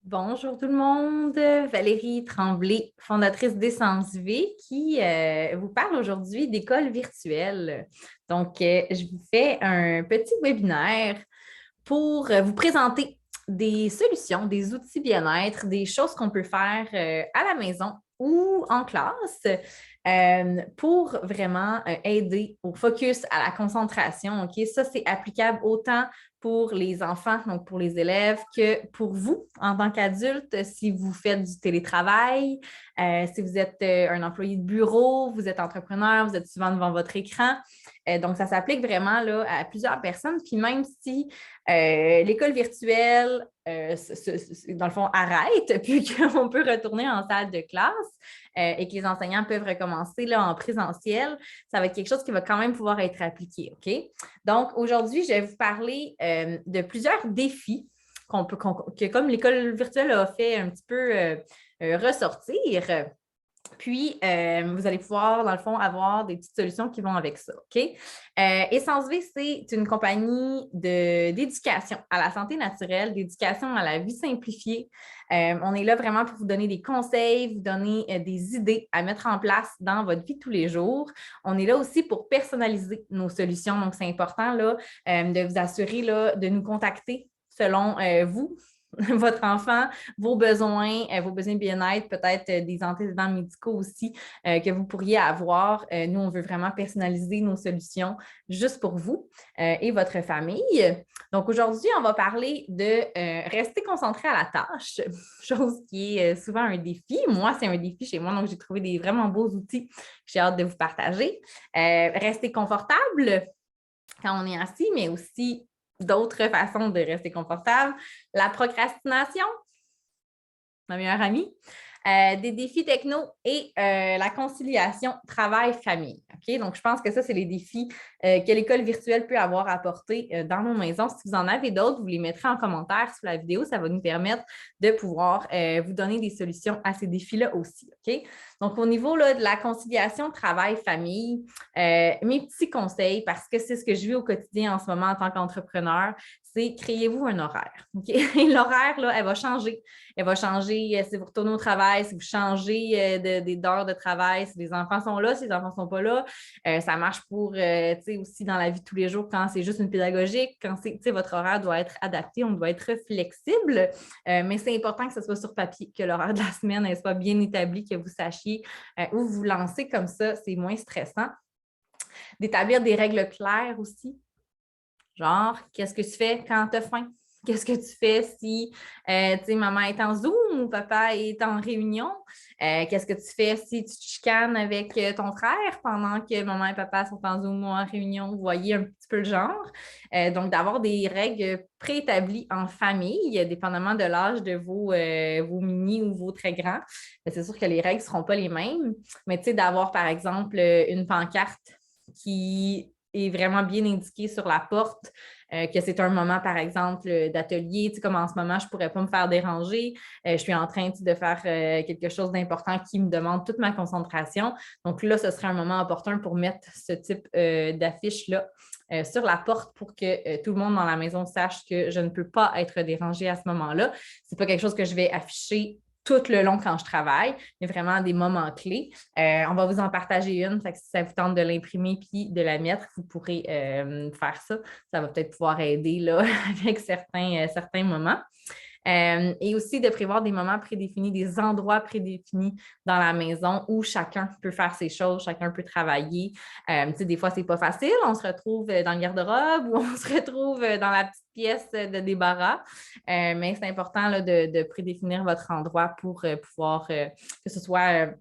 Bonjour tout le monde, Valérie Tremblay, fondatrice d'Essence V, qui vous parle aujourd'hui d'école virtuelle. Donc, je vous fais un petit webinaire pour vous présenter des solutions, des outils bien-être, des choses qu'on peut faire à la maison ou en classe pour vraiment aider au focus, à la concentration. OK? Ça, c'est applicable autant pour les enfants, donc pour les élèves, que pour vous en tant qu'adulte, si vous faites du télétravail, si vous êtes un employé de bureau, vous êtes entrepreneur, vous êtes souvent devant votre écran. Donc, ça s'applique vraiment là, à plusieurs personnes. Puis même si l'école virtuelle, dans le fond, arrête, puis qu'on peut retourner en salle de classe et que les enseignants peuvent recommencer là, en présentiel, ça va être quelque chose qui va quand même pouvoir être appliqué. OK? Donc, aujourd'hui, je vais vous parler de plusieurs défis que comme l'école virtuelle a fait un petit peu ressortir. Puis, vous allez pouvoir, dans le fond, avoir des petites solutions qui vont avec ça. OK? Essence V, c'est une compagnie d'éducation à la santé naturelle, d'éducation à la vie simplifiée. On est là vraiment pour vous donner des conseils, vous donner des idées à mettre en place dans votre vie de tous les jours. On est là aussi pour personnaliser nos solutions. Donc, c'est important là, de vous assurer là, de nous contacter selon vous, votre enfant, vos besoins bien-être, peut-être des antécédents médicaux aussi que vous pourriez avoir. Nous, on veut vraiment personnaliser nos solutions juste pour vous et votre famille. Donc, aujourd'hui, on va parler de rester concentré à la tâche, chose qui est souvent un défi. Moi, c'est un défi chez moi, donc j'ai trouvé des vraiment beaux outils que j'ai hâte de vous partager. Rester confortable quand on est assis, mais aussi d'autres façons de rester confortable. La procrastination, ma meilleure amie. Des défis techno et la conciliation travail-famille. OK? Donc, je pense que ça, c'est les défis que l'école virtuelle peut avoir apportés dans nos maisons. Si vous en avez d'autres, vous les mettrez en commentaire sous la vidéo. Ça va nous permettre de pouvoir vous donner des solutions à ces défis-là aussi. OK? Donc, au niveau là, de la conciliation travail-famille, mes petits conseils, parce que c'est ce que je vis au quotidien en ce moment en tant qu'entrepreneur, c'est créez-vous un horaire. OK? Et l'horaire, là, elle va changer. Elle va changer si vous retournez au travail, si vous changez d'heures de travail, si les enfants sont là, si les enfants ne sont pas là. Ça marche pour, aussi dans la vie de tous les jours quand c'est juste une pédagogique, quand c'est, votre horaire doit être adapté, on doit être flexible. Mais c'est important que ce soit sur papier, que l'horaire de la semaine elle soit bien établi, que vous sachiez où vous lancez comme ça, c'est moins stressant. D'établir des règles claires aussi. Genre, qu'est-ce que tu fais quand tu as faim? Qu'est-ce que tu fais si maman est en Zoom ou papa est en réunion? Qu'est-ce que tu fais si tu te chicanes avec ton frère pendant que maman et papa sont en Zoom ou en réunion? Vous voyez un petit peu le genre. Donc, d'avoir des règles préétablies en famille, dépendamment de l'âge de vos mini ou vos très grands. C'est sûr que les règles ne seront pas les mêmes, mais d'avoir, par exemple, une pancarte qui est vraiment bien indiqué sur la porte, que c'est un moment, par exemple, d'atelier. Comme en ce moment, je ne pourrais pas me faire déranger. Je suis en train de faire quelque chose d'important qui me demande toute ma concentration. Donc là, ce serait un moment opportun pour mettre ce type d'affiche-là sur la porte pour que tout le monde dans la maison sache que je ne peux pas être dérangée à ce moment-là. Ce n'est pas quelque chose que je vais afficher tout le long quand je travaille, mais vraiment des moments clés. On va vous en partager une. Fait que si ça vous tente de l'imprimer puis de la mettre, vous pourrez faire ça. Ça va peut-être pouvoir aider là, avec certains moments. Et aussi de prévoir des moments prédéfinis, des endroits prédéfinis dans la maison où chacun peut faire ses choses, chacun peut travailler. Des fois, c'est pas facile. On se retrouve dans le garde-robe ou on se retrouve dans la petite pièce de débarras. Mais c'est important là, de prédéfinir votre endroit pour pouvoir que ce soit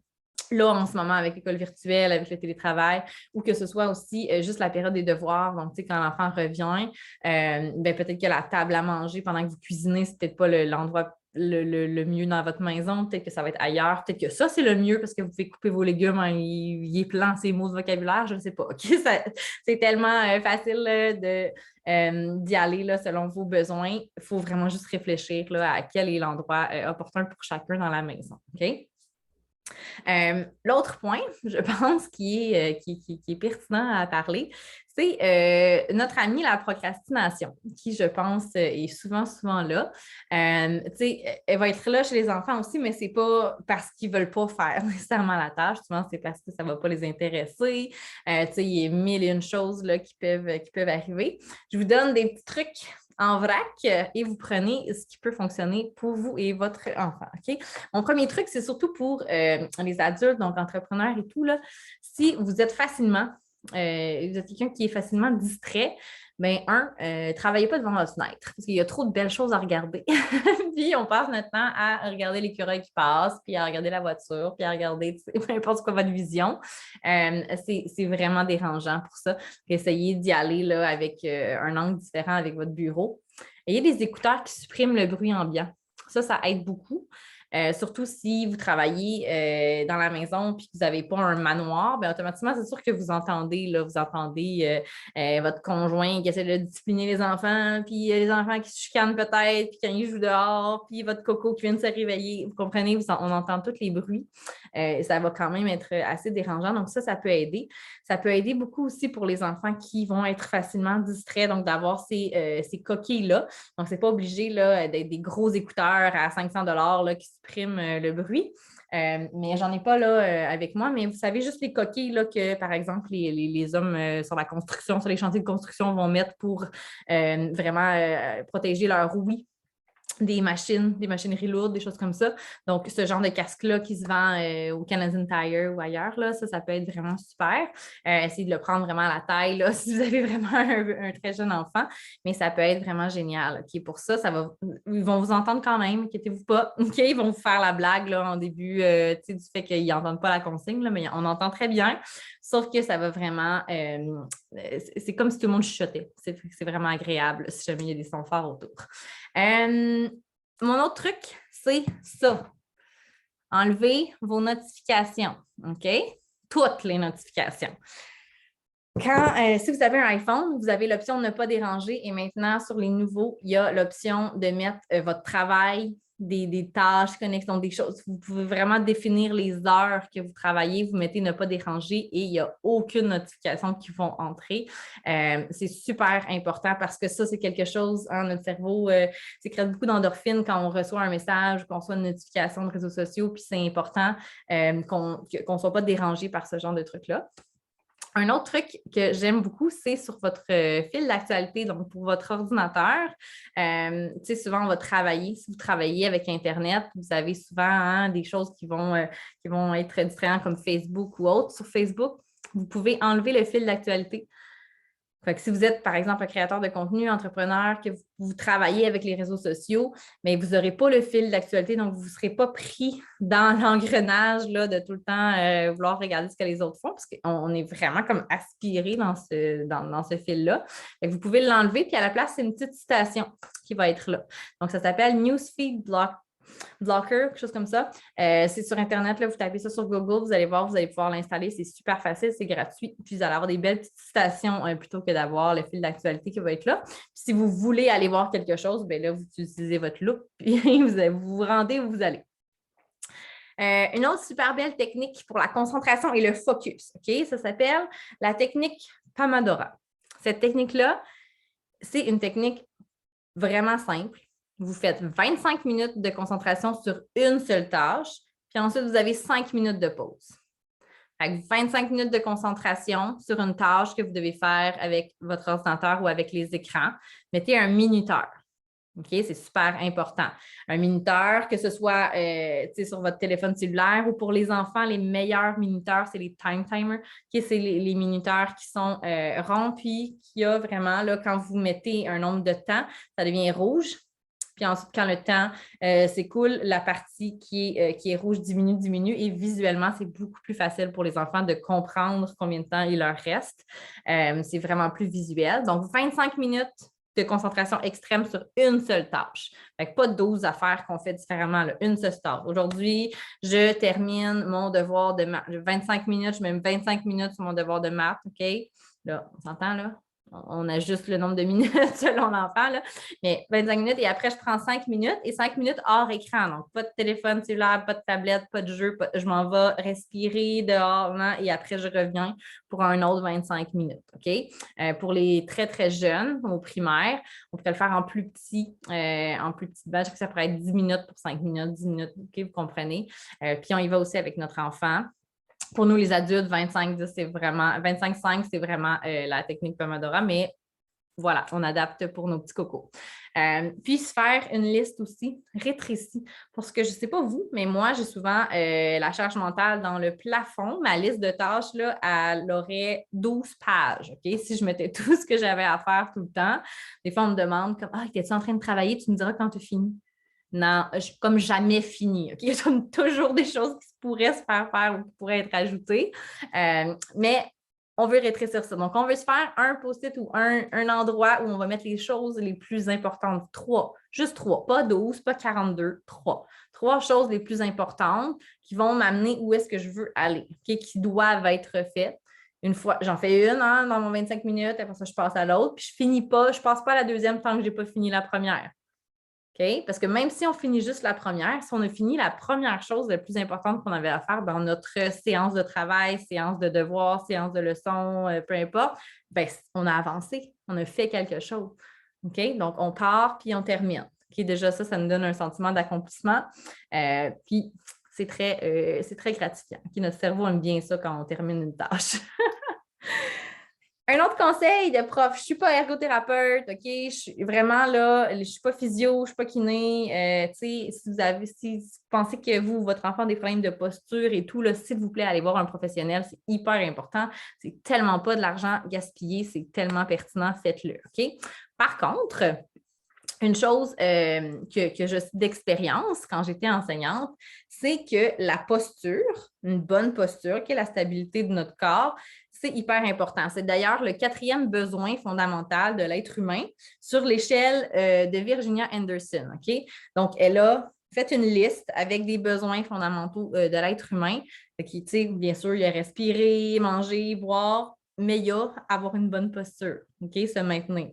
là, en ce moment, avec l'école virtuelle, avec le télétravail, ou que ce soit aussi juste la période des devoirs. Donc, quand l'enfant revient, peut-être que la table à manger pendant que vous cuisinez, c'est peut-être pas l'endroit le mieux dans votre maison. Peut-être que ça va être ailleurs. Peut-être que ça, c'est le mieux parce que vous pouvez couper vos légumes, hein, il est plein ces mots de vocabulaire, je ne sais pas. Okay? C'est tellement facile d'y aller là, selon vos besoins. Il faut vraiment juste réfléchir là, à quel est l'endroit opportun pour chacun dans la maison. OK? L'autre point, je pense, qui est pertinent à parler, c'est notre amie la procrastination, qui, je pense, est souvent là. Elle va être là chez les enfants aussi, mais c'est pas parce qu'ils ne veulent pas faire nécessairement la tâche. Souvent, c'est parce que ça ne va pas les intéresser. Il y a mille et une choses là, qui peuvent arriver. Je vous donne des petits trucs en vrac et vous prenez ce qui peut fonctionner pour vous et votre enfant. OK? Mon premier truc, c'est surtout pour les adultes, donc entrepreneurs et tout. Là, si vous êtes vous êtes quelqu'un qui est facilement distrait, bien, travaillez pas devant votre fenêtre parce qu'il y a trop de belles choses à regarder. Puis, on passe notre temps à regarder l'écureuil qui passe, puis à regarder la voiture, puis à regarder peu importe quoi votre vision. C'est vraiment dérangeant pour ça. Essayez d'y aller là, avec un angle différent avec votre bureau. Ayez des écouteurs qui suppriment le bruit ambiant. Ça aide beaucoup. Surtout si vous travaillez dans la maison et que vous n'avez pas un manoir, bien, automatiquement, c'est sûr que vous entendez votre conjoint qui essaie de discipliner les enfants, puis les enfants qui se chicanent peut-être, puis quand ils jouent dehors, puis votre coco qui vient de se réveiller. Vous comprenez, on entend tous les bruits. Ça va quand même être assez dérangeant. Donc, ça peut aider. Ça peut aider beaucoup aussi pour les enfants qui vont être facilement distraits, donc d'avoir ces coquilles-là. Donc, ce n'est pas obligé là, d'être des gros écouteurs à 500 là, qui suppriment le bruit. Mais j'en ai pas là avec moi, mais vous savez, juste les coquilles là, que, par exemple, les hommes sur la construction, sur les chantiers de construction vont mettre pour vraiment protéger leur ouïe des machineries lourdes, des choses comme ça. Donc, ce genre de casque-là qui se vend au Canadian Tire ou ailleurs, là, ça peut être vraiment super. Essayez de le prendre vraiment à la taille là, si vous avez vraiment un très jeune enfant, mais ça peut être vraiment génial. OK, pour ça, ils vont vous entendre quand même, inquiétez-vous pas. OK, ils vont vous faire la blague là, en début du fait qu'ils n'entendent pas la consigne, là, mais on entend très bien. Sauf que ça va vraiment... c'est comme si tout le monde chuchotait. C'est vraiment agréable si jamais il y a des sons forts autour. Mon autre truc, c'est ça. Enlevez vos notifications, OK? Toutes les notifications. Si vous avez un iPhone, vous avez l'option de ne pas déranger et maintenant, sur les nouveaux, il y a l'option de mettre votre travail, des tâches, connexions, des choses. Vous pouvez vraiment définir les heures que vous travaillez, vous mettez ne pas déranger et il n'y a aucune notification qui vont entrer. C'est super important parce que ça, c'est quelque chose, notre cerveau sécrète beaucoup d'endorphines quand on reçoit un message ou qu'on reçoit une notification de réseaux sociaux, puis c'est important qu'on ne soit pas dérangé par ce genre de trucs-là. Un autre truc que j'aime beaucoup, c'est sur votre fil d'actualité, donc pour votre ordinateur. Souvent, on va travailler. Si vous travaillez avec Internet, vous avez souvent des choses qui vont être distraisantes comme Facebook ou autre. Sur Facebook, vous pouvez enlever le fil d'actualité. Fait que si vous êtes, par exemple, un créateur de contenu, entrepreneur, que vous travaillez avec les réseaux sociaux, mais vous n'aurez pas le fil d'actualité, donc vous ne serez pas pris dans l'engrenage là, de tout le temps vouloir regarder ce que les autres font, parce qu'on est vraiment comme aspiré dans ce fil-là. Vous pouvez l'enlever, puis à la place, c'est une petite citation qui va être là. Donc, ça s'appelle Newsfeed Blocker, quelque chose comme ça. C'est sur Internet, là, vous tapez ça sur Google, vous allez voir, vous allez pouvoir l'installer. C'est super facile, c'est gratuit. Puis vous allez avoir des belles petites citations plutôt que d'avoir le fil d'actualité qui va être là. Puis si vous voulez aller voir quelque chose, bien là, vous utilisez votre loupe, puis vous rendez où vous allez. Une autre super belle technique pour la concentration et le focus, OK? Ça s'appelle la technique Pomodoro. Cette technique-là, c'est une technique vraiment simple. Vous faites 25 minutes de concentration sur une seule tâche, puis ensuite, vous avez 5 minutes de pause. Fait que 25 minutes de concentration sur une tâche que vous devez faire avec votre ordinateur ou avec les écrans. Mettez un minuteur. OK? C'est super important. Un minuteur, que ce soit sur votre téléphone cellulaire ou pour les enfants, les meilleurs minuteurs, c'est les time timers. OK? C'est les minuteurs qui sont ronds, puis qui a vraiment, là, quand vous mettez un nombre de temps, ça devient rouge. Puis ensuite, quand le temps s'écoule, la partie qui est rouge diminue et visuellement, c'est beaucoup plus facile pour les enfants de comprendre combien de temps il leur reste. C'est vraiment plus visuel. Donc, 25 minutes de concentration extrême sur une seule tâche. Fait que pas 12 affaires qu'on fait différemment, là, une seule tâche. Aujourd'hui, je termine mon devoir de maths. 25 minutes, je mets 25 minutes sur mon devoir de maths, OK? Là, on s'entend là? on ajuste le nombre de minutes selon l'enfant, là. Mais 25 minutes et après, je prends 5 minutes et 5 minutes hors écran. Donc, pas de téléphone cellulaire, pas de tablette, pas de jeu. Je m'en vais respirer dehors là, et après, je reviens pour un autre 25 minutes. OK? Pour les très, très jeunes, au primaire, on pourrait le faire en plus petite batch. Ça pourrait être 10 minutes pour 5 minutes, 10 minutes. OK? Vous comprenez? Puis, on y va aussi avec notre enfant. Pour nous, les adultes, 25-10, c'est vraiment 25-5, c'est vraiment la technique Pomodoro, mais voilà, on adapte pour nos petits cocos. Puis se faire une liste aussi rétrécie. Parce que je ne sais pas vous, mais moi, j'ai souvent la charge mentale dans le plafond. Ma liste de tâches, là, elle aurait 12 pages. OK? Si je mettais tout ce que j'avais à faire tout le temps, des fois, on me demande comme ah, es-tu en train de travailler? Tu me diras quand tu finis. Non, comme jamais fini. OK? Il y a toujours des choses qui pourraient se faire ou qui pourraient être ajoutées. Mais on veut rétrécir ça. Donc, on veut se faire un post-it ou un endroit où on va mettre les choses les plus importantes. 3, juste 3, pas 12, pas 42, 3. 3 choses les plus importantes qui vont m'amener où est-ce que je veux aller, OK? Qui doivent être faites. Une fois, j'en fais une dans mon 25 minutes, après ça, je passe à l'autre, puis je finis pas, je passe pas à la deuxième tant que je n'ai pas fini la première. OK? Parce que même si on finit juste la première, si on a fini la première chose la plus importante qu'on avait à faire dans notre séance de travail, séance de devoir, séance de leçon, peu importe, ben, on a avancé, on a fait quelque chose. OK? Donc, on part puis on termine. OK? Déjà, ça nous donne un sentiment d'accomplissement. Puis, c'est très gratifiant. OK? Notre cerveau aime bien ça quand on termine une tâche. Un autre conseil de prof, je ne suis pas ergothérapeute, OK? Je suis vraiment là, je ne suis pas physio, je ne suis pas kiné. Si vous pensez que votre enfant a des problèmes de posture et tout, s'il vous plaît, allez voir un professionnel, c'est hyper important. C'est tellement pas de l'argent gaspillé, c'est tellement pertinent, faites-le, OK? Par contre, une chose que je sais d'expérience quand j'étais enseignante, c'est que la posture, une bonne posture, qui est la stabilité de notre corps, c'est hyper important. C'est d'ailleurs le 4e besoin fondamental de l'être humain sur l'échelle de Virginia Anderson. OK? Donc, elle a fait une liste avec des besoins fondamentaux de l'être humain. Qui, bien sûr, il y a respirer, manger, boire, mais il y a avoir une bonne posture, OK? Se maintenir.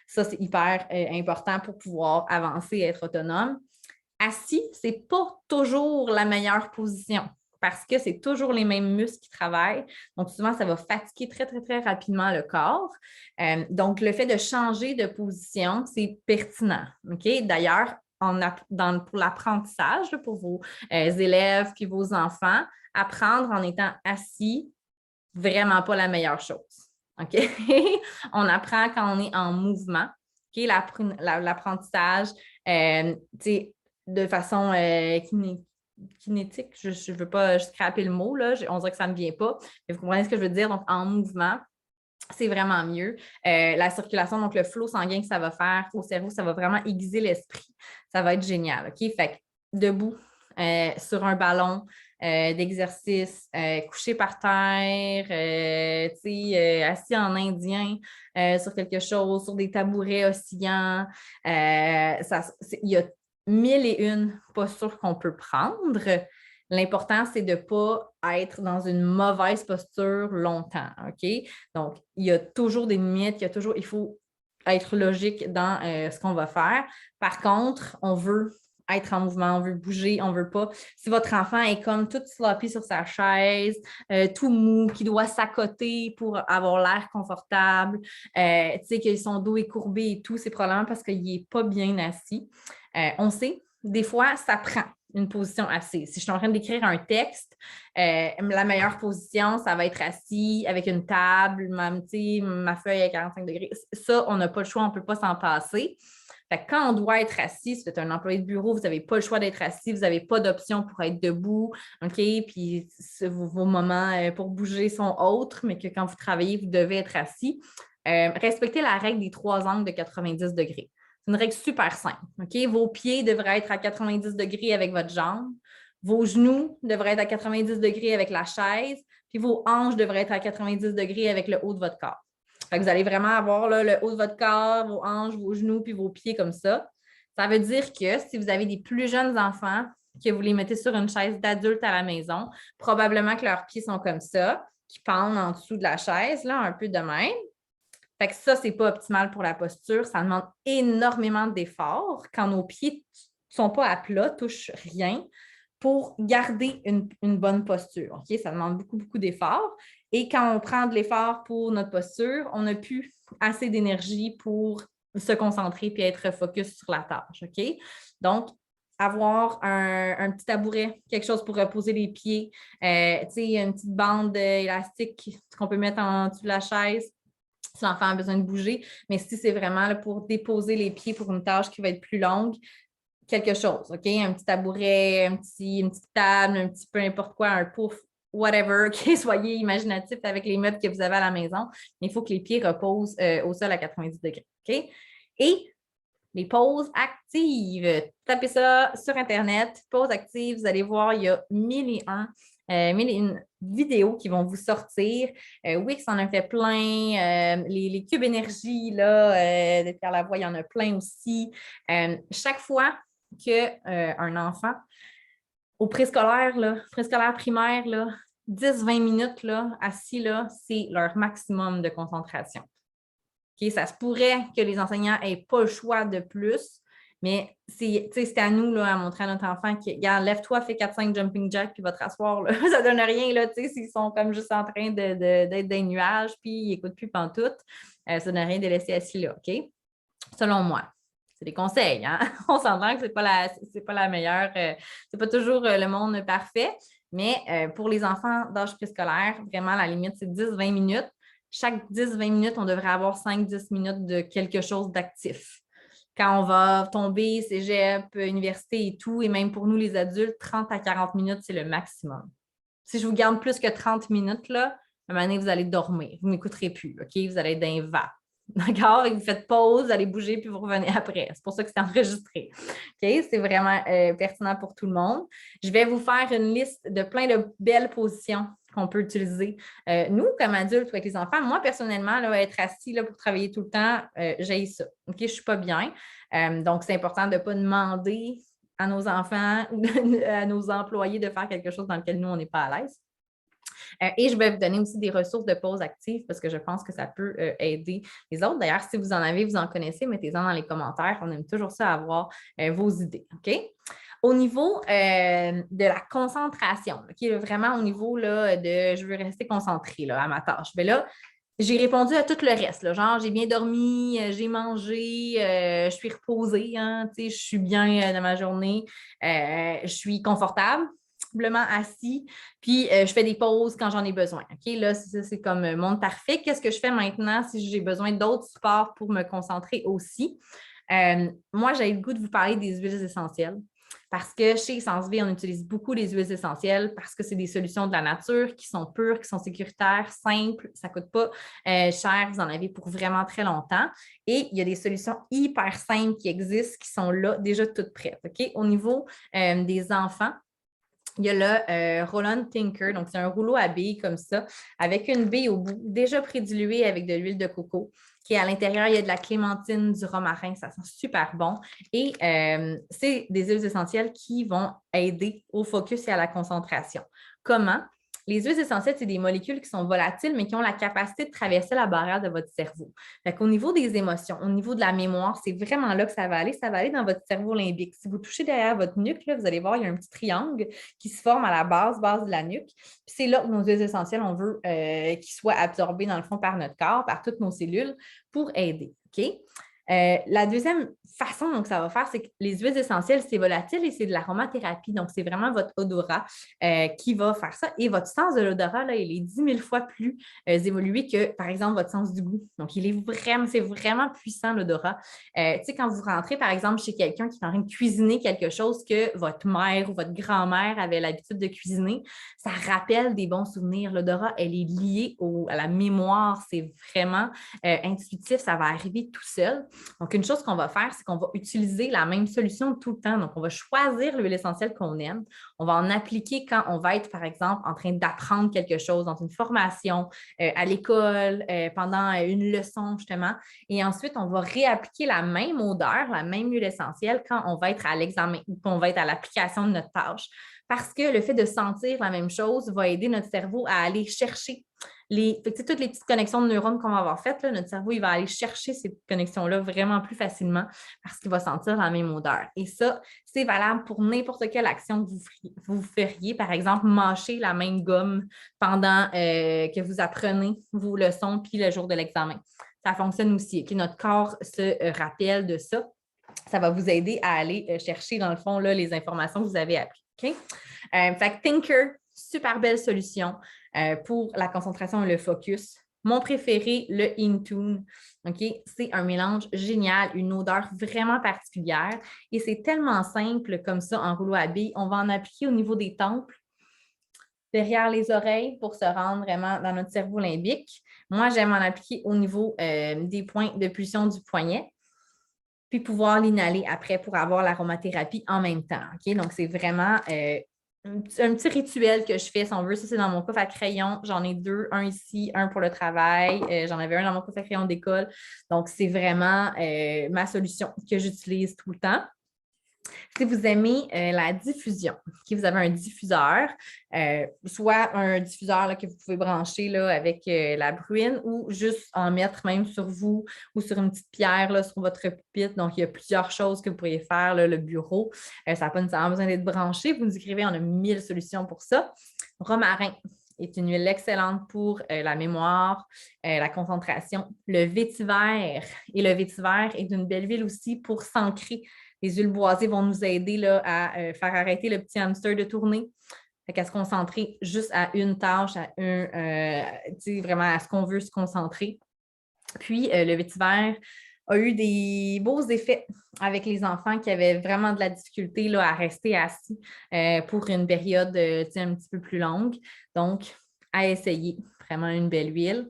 Ça, c'est hyper important pour pouvoir avancer et être autonome. Assis, ce n'est pas toujours la meilleure position parce que c'est toujours les mêmes muscles qui travaillent. Donc, souvent, ça va fatiguer très, très, très rapidement le corps. Donc, le fait de changer de position, c'est pertinent. OK? D'ailleurs, pour l'apprentissage, pour vos élèves puis vos enfants, apprendre en étant assis, vraiment pas la meilleure chose. OK? On apprend quand on est en mouvement. OK? L'apprentissage, de façon kinétique, je ne veux pas scraper le mot, là, on dirait que ça ne me vient pas. Mais vous comprenez ce que je veux dire? Donc, en mouvement, c'est vraiment mieux. La circulation, donc le flot sanguin que ça va faire au cerveau, ça va vraiment aiguiser l'esprit. Ça va être génial. OK? Fait que debout sur un ballon d'exercice, couché par terre, assis en indien sur quelque chose, sur des tabourets oscillants. Il y a 1001 postures qu'on peut prendre. L'important, c'est de ne pas être dans une mauvaise posture longtemps, OK? Donc, il y a toujours des limites, il faut être logique dans ce qu'on va faire. Par contre, on veut être en mouvement, on veut bouger, on ne veut pas. Si votre enfant est comme tout sloppy sur sa chaise, tout mou, qui doit s'accoter pour avoir l'air confortable, que son dos est courbé et tout, c'est probablement parce qu'il n'est pas bien assis. On sait, des fois, ça prend une position assise. Si je suis en train d'écrire un texte, la meilleure position, ça va être assis avec une table, ma feuille à 45 degrés. Ça, on n'a pas le choix, on ne peut pas s'en passer. Fait que quand on doit être assis, si vous êtes un employé de bureau, vous n'avez pas le choix d'être assis, vous n'avez pas d'option pour être debout, OK? Puis vos moments pour bouger sont autres, mais que quand vous travaillez, vous devez être assis. Respectez la règle des 3 angles de 90 degrés. C'est une règle super simple. OK? Vos pieds devraient être à 90 degrés avec votre jambe. Vos genoux devraient être à 90 degrés avec la chaise. Puis vos hanches devraient être à 90 degrés avec le haut de votre corps. Fait que vous allez vraiment avoir là, le haut de votre corps, vos hanches, vos genoux, puis vos pieds comme ça. Ça veut dire que si vous avez des plus jeunes enfants, que vous les mettez sur une chaise d'adulte à la maison, probablement que leurs pieds sont comme ça, qui pendent en dessous de la chaise, là, un peu de même. Fait que ça, c'est pas optimal pour la posture. Ça demande énormément d'efforts quand nos pieds ne sont pas à plat, touchent rien pour garder une bonne posture. OK? Ça demande beaucoup, beaucoup d'efforts. Et quand on prend de l'effort pour notre posture, on n'a plus assez d'énergie pour se concentrer et être focus sur la tâche. OK? Donc, avoir un petit tabouret, quelque chose pour reposer les pieds, une petite bande élastique qu'on peut mettre en dessous de la chaise si l'enfant a besoin de bouger. Mais si c'est vraiment là, pour déposer les pieds pour une tâche qui va être plus longue, quelque chose, OK? Un petit tabouret, une petite table, un petit peu n'importe quoi, un pouf, whatever, OK? Soyez imaginatif avec les meubles que vous avez à la maison, mais il faut que les pieds reposent au sol à 90 degrés, OK? Et les pauses actives. Tapez ça sur Internet, pauses actives, vous allez voir, il y a mille et une vidéos qui vont vous sortir. Wix en a fait plein. Les cubes énergie de Pierre Lavoie, il y en a plein aussi. Chaque fois qu'un enfant au préscolaire primaire, 10-20 minutes assis, c'est leur maximum de concentration. Okay, ça se pourrait que les enseignants n'aient pas le choix de plus, mais c'est à nous à montrer à notre enfant que, regarde, lève-toi, fais 4-5 jumping jacks, puis va te rasseoir. Ça ne donne rien s'ils sont comme juste en train d'être des nuages, puis ils n'écoutent plus pantoute. Ça ne donne rien de les laisser assis là, OK? Selon moi. C'est des conseils, hein? On s'entend que ce n'est pas la meilleure, c'est pas toujours le monde parfait, mais pour les enfants d'âge préscolaire, vraiment, la limite, c'est 10-20 minutes. Chaque 10-20 minutes, on devrait avoir 5-10 minutes de quelque chose d'actif. Quand on va tomber, cégep, université et tout, et même pour nous, les adultes, 30 à 40 minutes, c'est le maximum. Si je vous garde plus que 30 minutes, à un moment donné, vous allez dormir. Vous ne m'écouterez plus, OK? Vous allez être dans un va. D'accord? Et vous faites pause, vous allez bouger, puis vous revenez après. C'est pour ça que c'est enregistré. OK? C'est vraiment pertinent pour tout le monde. Je vais vous faire une liste de plein de belles positions qu'on peut utiliser. Nous, comme adultes ou avec les enfants, moi, personnellement, être assis pour travailler tout le temps, j'ai ça. OK? Je ne suis pas bien. Donc, c'est important de ne pas demander à nos enfants ou à nos employés de faire quelque chose dans lequel nous, on n'est pas à l'aise. Et je vais vous donner aussi des ressources de pause active parce que je pense que ça peut aider les autres. D'ailleurs, si vous en avez, vous en connaissez, mettez-en dans les commentaires. On aime toujours ça avoir vos idées. OK? Au niveau de la concentration, OK? Vraiment au niveau de je veux rester concentrée à ma tâche. Bien là, j'ai répondu à tout le reste. Genre, j'ai bien dormi, j'ai mangé, je suis reposée, hein, je suis bien dans ma journée, je suis confortablement assis, puis je fais des pauses quand j'en ai besoin. OK? Là, c'est comme monde parfait. Qu'est-ce que je fais maintenant si j'ai besoin d'autres supports pour me concentrer aussi? Moi, j'ai le goût de vous parler des huiles essentielles. Parce que chez Essence V, on utilise beaucoup les huiles essentielles parce que c'est des solutions de la nature qui sont pures, qui sont sécuritaires, simples, ça ne coûte pas cher, vous en avez pour vraiment très longtemps. Et il y a des solutions hyper simples qui existent, qui sont là, déjà toutes prêtes. OK? Au niveau des enfants, il y a le Roll-On Tinker, donc c'est un rouleau à billes comme ça, avec une bille au bout, déjà prédiluée avec de l'huile de coco, qui à l'intérieur, il y a de la clémentine, du romarin, ça sent super bon. Et c'est des huiles essentielles qui vont aider au focus et à la concentration. Comment? Les huiles essentielles, c'est des molécules qui sont volatiles, mais qui ont la capacité de traverser la barrière de votre cerveau. Fait qu'au niveau des émotions, au niveau de la mémoire, c'est vraiment là que ça va aller. Ça va aller dans votre cerveau limbique. Si vous touchez derrière votre nuque, là, vous allez voir, il y a un petit triangle qui se forme à la base de la nuque. Puis c'est là que nos huiles essentielles, on veut qu'ils soient absorbés dans le fond par notre corps, par toutes nos cellules pour aider. OK? La deuxième façon donc ça va faire, c'est que les huiles essentielles, c'est volatile et c'est de l'aromathérapie. Donc, c'est vraiment votre odorat qui va faire ça. Et votre sens de l'odorat, là, il est 10 000 fois plus évolué que, par exemple, votre sens du goût. Donc, c'est vraiment puissant l'odorat. Tu sais, quand vous rentrez, par exemple, chez quelqu'un qui est en train de cuisiner quelque chose que votre mère ou votre grand-mère avait l'habitude de cuisiner, ça rappelle des bons souvenirs. L'odorat, elle est liée à la mémoire. C'est vraiment intuitif. Ça va arriver tout seul. Donc, une chose qu'on va faire, c'est qu'on va utiliser la même solution tout le temps. Donc, on va choisir l'huile essentielle qu'on aime. On va en appliquer quand on va être, par exemple, en train d'apprendre quelque chose dans une formation, à l'école, pendant une leçon, justement. Et ensuite, on va réappliquer la même odeur, la même huile essentielle quand on va être à l'examen ou qu'on va être à l'application de notre tâche. Parce que le fait de sentir la même chose va aider notre cerveau à aller chercher Fait que, toutes les petites connexions de neurones qu'on va avoir faites, là, notre cerveau, il va aller chercher ces connexions-là vraiment plus facilement parce qu'il va sentir la même odeur. Et ça, c'est valable pour n'importe quelle action que vous feriez. Par exemple, mâcher la même gomme pendant que vous apprenez vos leçons puis le jour de l'examen. Ça fonctionne aussi. Okay? Notre corps se rappelle de ça. Ça va vous aider à aller chercher, dans le fond, là, les informations que vous avez apprises. Okay? Fait que Thinker, super belle solution pour la concentration et le focus. Mon préféré, le Intune. Okay? C'est un mélange génial, une odeur vraiment particulière et c'est tellement simple comme ça en rouleau à billes. On va en appliquer au niveau des tempes, derrière les oreilles pour se rendre vraiment dans notre cerveau limbique. Moi, j'aime en appliquer au niveau des points de pulsion du poignet, puis pouvoir l'inhaler après pour avoir l'aromathérapie en même temps. Okay? Donc, c'est vraiment un petit rituel que je fais, si on veut. Ça, c'est dans mon coffre à crayon. J'en ai deux, un ici, un pour le travail. J'en avais un dans mon coffre à crayon d'école. Donc, c'est vraiment ma solution que j'utilise tout le temps. Si vous aimez la diffusion, vous avez un diffuseur, soit un diffuseur là, que vous pouvez brancher là, avec la bruine ou juste en mettre même sur vous ou sur une petite pierre là, sur votre pupitre. Donc, il y a plusieurs choses que vous pourriez faire, là, le bureau. Ça n'a pas nécessairement besoin d'être branché. Vous nous écrivez, on a 1000 solutions pour ça. Romarin est une huile excellente pour la mémoire, la concentration. Le vétiver, et le vétiver est une belle huile aussi pour s'ancrer. Les huiles boisées vont nous aider là, à faire arrêter le petit hamster de tourner, à se concentrer juste à une tâche, vraiment à ce qu'on veut se concentrer. Puis, le vétiver a eu des beaux effets avec les enfants qui avaient vraiment de la difficulté là, à rester assis pour une période un petit peu plus longue. Donc, à essayer, vraiment une belle huile.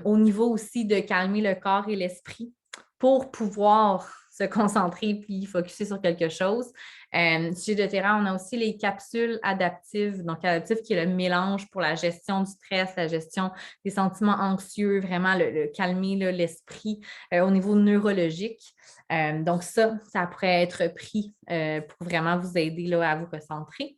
Au niveau aussi de calmer le corps et l'esprit pour pouvoir se concentrer puis focusser sur quelque chose. Chez doTERRA, on a aussi les capsules adaptives. Donc, adaptives qui est le mélange pour la gestion du stress, la gestion des sentiments anxieux, vraiment le calmer l'esprit au niveau neurologique. Donc, ça pourrait être pris pour vraiment vous aider là, à vous concentrer.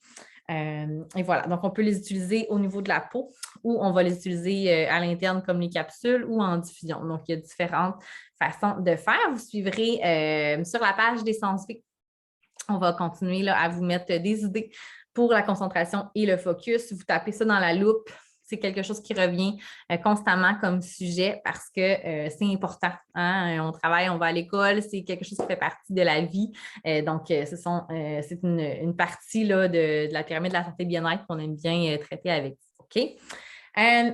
Et voilà, donc on peut les utiliser au niveau de la peau ou on va les utiliser à l'interne comme les capsules ou en diffusion. Donc, il y a différentes façons de faire. Vous suivrez sur la page d'Essence V. On va continuer là, à vous mettre des idées pour la concentration et le focus. Vous tapez ça dans la loupe. C'est quelque chose qui revient constamment comme sujet parce que c'est important. Hein? On travaille, on va à l'école, c'est quelque chose qui fait partie de la vie. Donc, c'est une partie là, de la pyramide de la santé bien-être qu'on aime bien traiter avec vous. OK?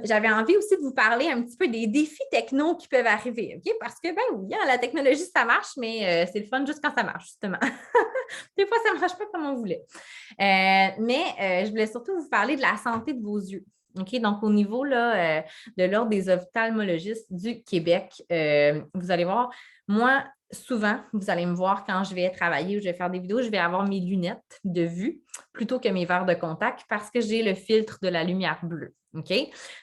J'avais envie aussi de vous parler un petit peu des défis techno qui peuvent arriver, OK? Parce que, ben oui, la technologie, ça marche, mais c'est le fun juste quand ça marche, justement. Des fois, ça ne marche pas comme on voulait. Mais je voulais surtout vous parler de la santé de vos yeux. OK? Donc, au niveau là, de l'Ordre des ophtalmologistes du Québec, vous allez voir, moi, souvent, vous allez me voir quand je vais travailler ou je vais faire des vidéos, je vais avoir mes lunettes de vue plutôt que mes verres de contact parce que j'ai le filtre de la lumière bleue. OK?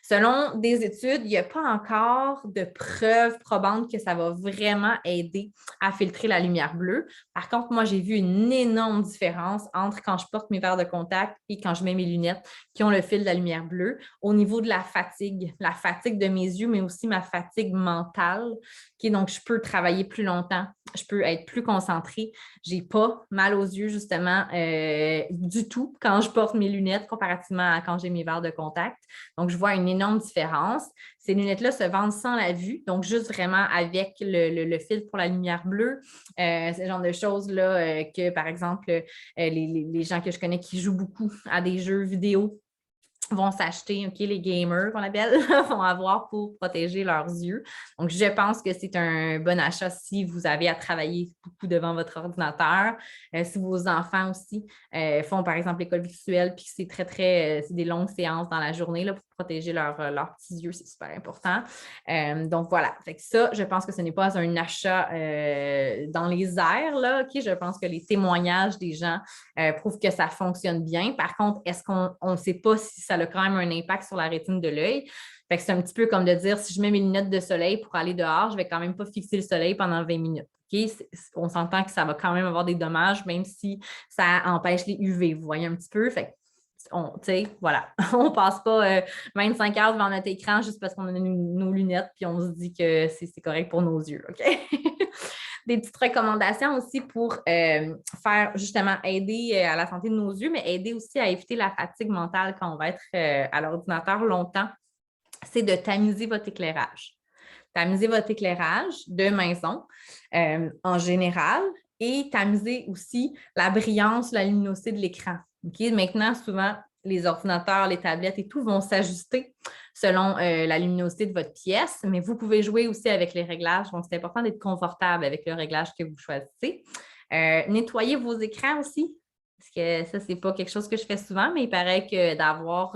Selon des études, il n'y a pas encore de preuves probantes que ça va vraiment aider à filtrer la lumière bleue. Par contre, moi, j'ai vu une énorme différence entre quand je porte mes verres de contact et quand je mets mes lunettes qui ont le fil de la lumière bleue au niveau de la fatigue de mes yeux, mais aussi ma fatigue mentale. Okay? Donc, je peux travailler plus longtemps, je peux être plus concentrée. Je n'ai pas mal aux yeux, justement, du tout quand je porte mes lunettes comparativement à quand j'ai mes verres de contact. Donc, je vois une énorme différence. Ces lunettes-là se vendent sans la vue, donc juste vraiment avec le fil pour la lumière bleue. C'est le genre de choses-là que, par exemple, les gens que je connais qui jouent beaucoup à des jeux vidéo vont s'acheter, OK, les gamers qu'on appelle, vont avoir pour protéger leurs yeux. Donc, je pense que c'est un bon achat si vous avez à travailler beaucoup devant votre ordinateur. Si vos enfants aussi font, par exemple, l'école virtuelle, puis c'est c'est des longues séances dans la journée là, pour protéger leurs petits yeux, c'est super important. Donc, voilà. Fait que ça, je pense que ce n'est pas un achat dans les airs, là, OK? Je pense que les témoignages des gens prouvent que ça fonctionne bien. Par contre, est-ce qu'on ne sait pas si ça a quand même un impact sur la rétine de l'œil? Fait que c'est un petit peu comme de dire, si je mets mes lunettes de soleil pour aller dehors, je ne vais quand même pas fixer le soleil pendant 20 minutes. Okay? On s'entend que ça va quand même avoir des dommages, même si ça empêche les UV. Vous voyez un petit peu? Fait que tu sais, voilà, on ne passe pas 25 heures devant notre écran juste parce qu'on a nos lunettes puis on se dit que c'est correct pour nos yeux, OK? Des petites recommandations aussi pour faire justement aider à la santé de nos yeux, mais aider aussi à éviter la fatigue mentale quand on va être à l'ordinateur longtemps, c'est de tamiser votre éclairage. Tamiser votre éclairage de maison en général et tamiser aussi la brillance, la luminosité de l'écran. Okay? Maintenant, souvent, les ordinateurs, les tablettes et tout vont s'ajuster selon la luminosité de votre pièce, mais vous pouvez jouer aussi avec les réglages. Donc, c'est important d'être confortable avec le réglage que vous choisissez. Nettoyez vos écrans aussi. Parce que ça, c'est pas quelque chose que je fais souvent, mais il paraît que d'avoir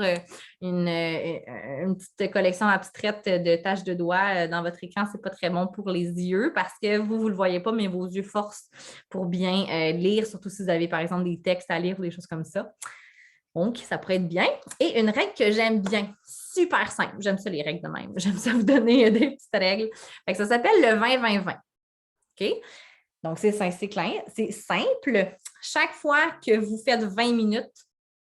une petite collection abstraite de taches de doigts dans votre écran, c'est pas très bon pour les yeux parce que vous ne le voyez pas, mais vos yeux forcent pour bien lire, surtout si vous avez, par exemple, des textes à lire ou des choses comme ça. Donc, ça pourrait être bien. Et une règle que j'aime bien, super simple. J'aime ça, les règles de même. J'aime ça vous donner des petites règles. Fait que ça s'appelle le 20-20-20. OK? Donc, c'est simple. Chaque fois que vous faites 20 minutes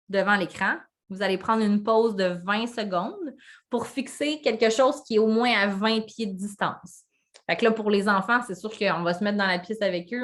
devant l'écran, vous allez prendre une pause de 20 secondes pour fixer quelque chose qui est au moins à 20 pieds de distance. Fait que là, pour les enfants, c'est sûr qu'on va se mettre dans la pièce avec eux,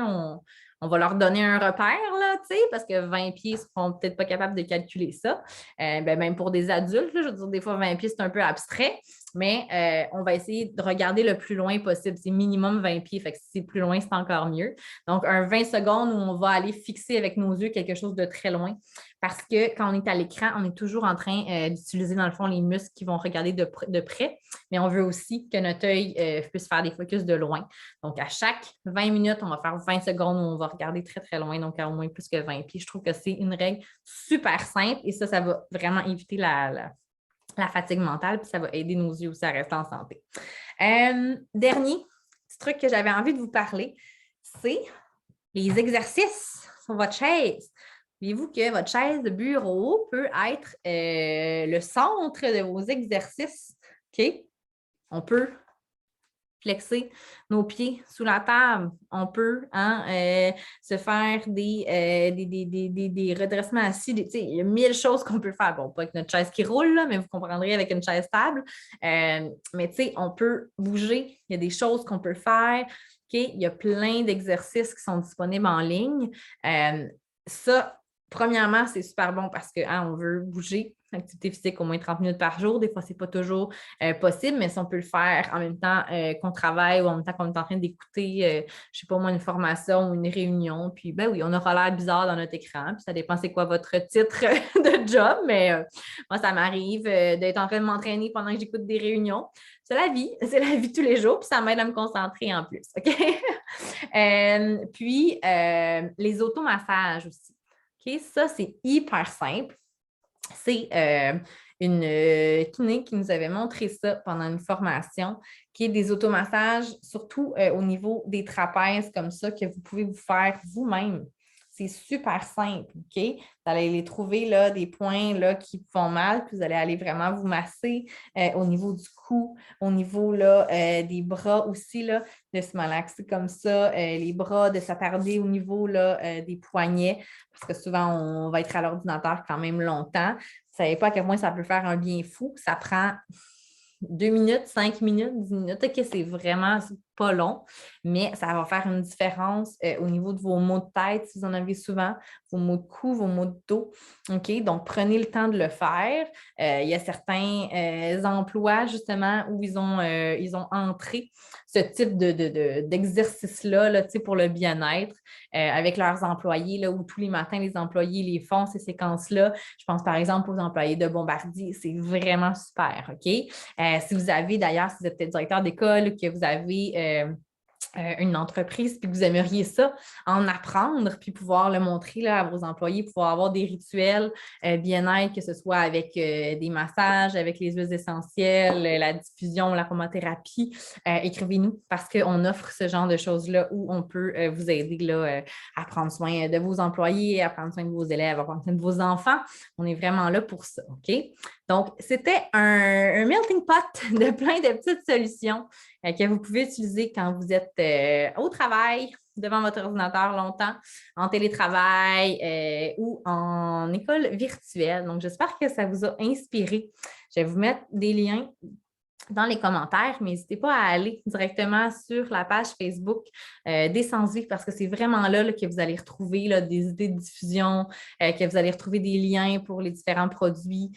on va leur donner un repère, là, parce que 20 pieds ne seront peut-être pas capables de calculer ça. Même pour des adultes, là, je veux dire, des fois, 20 pieds, c'est un peu abstrait, mais on va essayer de regarder le plus loin possible. C'est minimum 20 pieds, fait que si c'est plus loin, c'est encore mieux. Donc, un 20 secondes où on va aller fixer avec nos yeux quelque chose de très loin. Parce que quand on est à l'écran, on est toujours en train d'utiliser, dans le fond, les muscles qui vont regarder de près, mais on veut aussi que notre œil puisse faire des focus de loin. Donc, à chaque 20 minutes, on va faire 20 secondes où on va regarder très, très loin, donc à au moins plus que 20 pieds. Je trouve que c'est une règle super simple et ça va vraiment éviter la fatigue mentale, puis ça va aider nos yeux aussi à rester en santé. Dernier petit truc que j'avais envie de vous parler, c'est les exercices sur votre chaise. Voyez-vous que votre chaise de bureau peut être le centre de vos exercices. OK? On peut flexer nos pieds sous la table. On peut se faire des redressements assis. Il y a 1000 choses qu'on peut faire. Bon, pas avec notre chaise qui roule, là, mais vous comprendrez avec une chaise stable. Mais on peut bouger. Il y a des choses qu'on peut faire. Okay? Il y a plein d'exercices qui sont disponibles en ligne. Ça, premièrement, c'est super bon parce qu'on veut bouger. Activité physique au moins 30 minutes par jour. Des fois, ce n'est pas toujours possible, mais si on peut le faire en même temps qu'on travaille ou en même temps qu'on est en train d'écouter, je ne sais pas moi, une formation ou une réunion, puis ben oui, on aura l'air bizarre dans notre écran, puis ça dépend c'est quoi votre titre de job, mais moi, ça m'arrive d'être en train de m'entraîner pendant que j'écoute des réunions. C'est la vie de tous les jours, puis ça m'aide à me concentrer en plus, OK? Puis, les automassages aussi. OK? Ça, c'est hyper simple. C'est une kiné qui nous avait montré ça pendant une formation, qui est des automassages, surtout au niveau des trapèzes comme ça, que vous pouvez vous faire vous-même. C'est super simple, OK? Vous allez les trouver là, des points là, qui vous font mal, puis vous allez aller vraiment vous masser au niveau du cou, au niveau là, des bras aussi, là, de se malaxer comme ça, les bras, de s'attarder au niveau là, des poignets, parce que souvent, on va être à l'ordinateur quand même longtemps. Vous ne savez pas à quel point ça peut faire un bien fou. Ça prend 2 minutes, 5 minutes, 10 minutes. OK, c'est vraiment pas long, mais ça va faire une différence au niveau de vos maux de tête, si vous en avez souvent, vos maux de cou, vos maux de dos. OK, donc prenez le temps de le faire. Il y a certains emplois, justement, où ils ont entré ce type d'exercice-là là, pour le bien-être avec leurs employés, là, où tous les matins, les employés les font, ces séquences-là. Je pense par exemple aux employés de Bombardier. C'est vraiment super, OK? Si vous avez d'ailleurs, si vous êtes peut-être directeur d'école, que vous avez une entreprise, puis que vous aimeriez ça, en apprendre, puis pouvoir le montrer là, à vos employés, pouvoir avoir des rituels bien-être, que ce soit avec des massages, avec les huiles essentielles, la diffusion, l'aromathérapie, écrivez-nous parce qu'on offre ce genre de choses-là où on peut vous aider là, à prendre soin de vos employés, à prendre soin de vos élèves, à prendre soin de vos enfants. On est vraiment là pour ça, OK? Donc, c'était un melting pot de plein de petites solutions que vous pouvez utiliser quand vous êtes au travail, devant votre ordinateur longtemps, en télétravail ou en école virtuelle. Donc, j'espère que ça vous a inspiré. Je vais vous mettre des liens dans les commentaires, mais n'hésitez pas à aller directement sur la page Facebook d'Essence Vie parce que c'est vraiment là, que vous allez retrouver là, des idées de diffusion, que vous allez retrouver des liens pour les différents produits.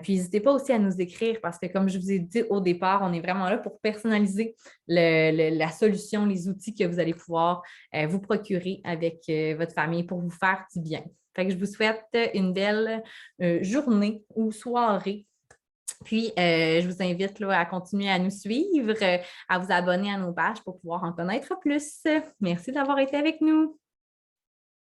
Puis n'hésitez pas aussi à nous écrire parce que comme je vous ai dit au départ, on est vraiment là pour personnaliser la solution, les outils que vous allez pouvoir vous procurer avec votre famille pour vous faire du bien. Fait que je vous souhaite une belle journée ou soirée. Puis, je vous invite là, à continuer à nous suivre, à vous abonner à nos pages pour pouvoir en connaître plus. Merci d'avoir été avec nous.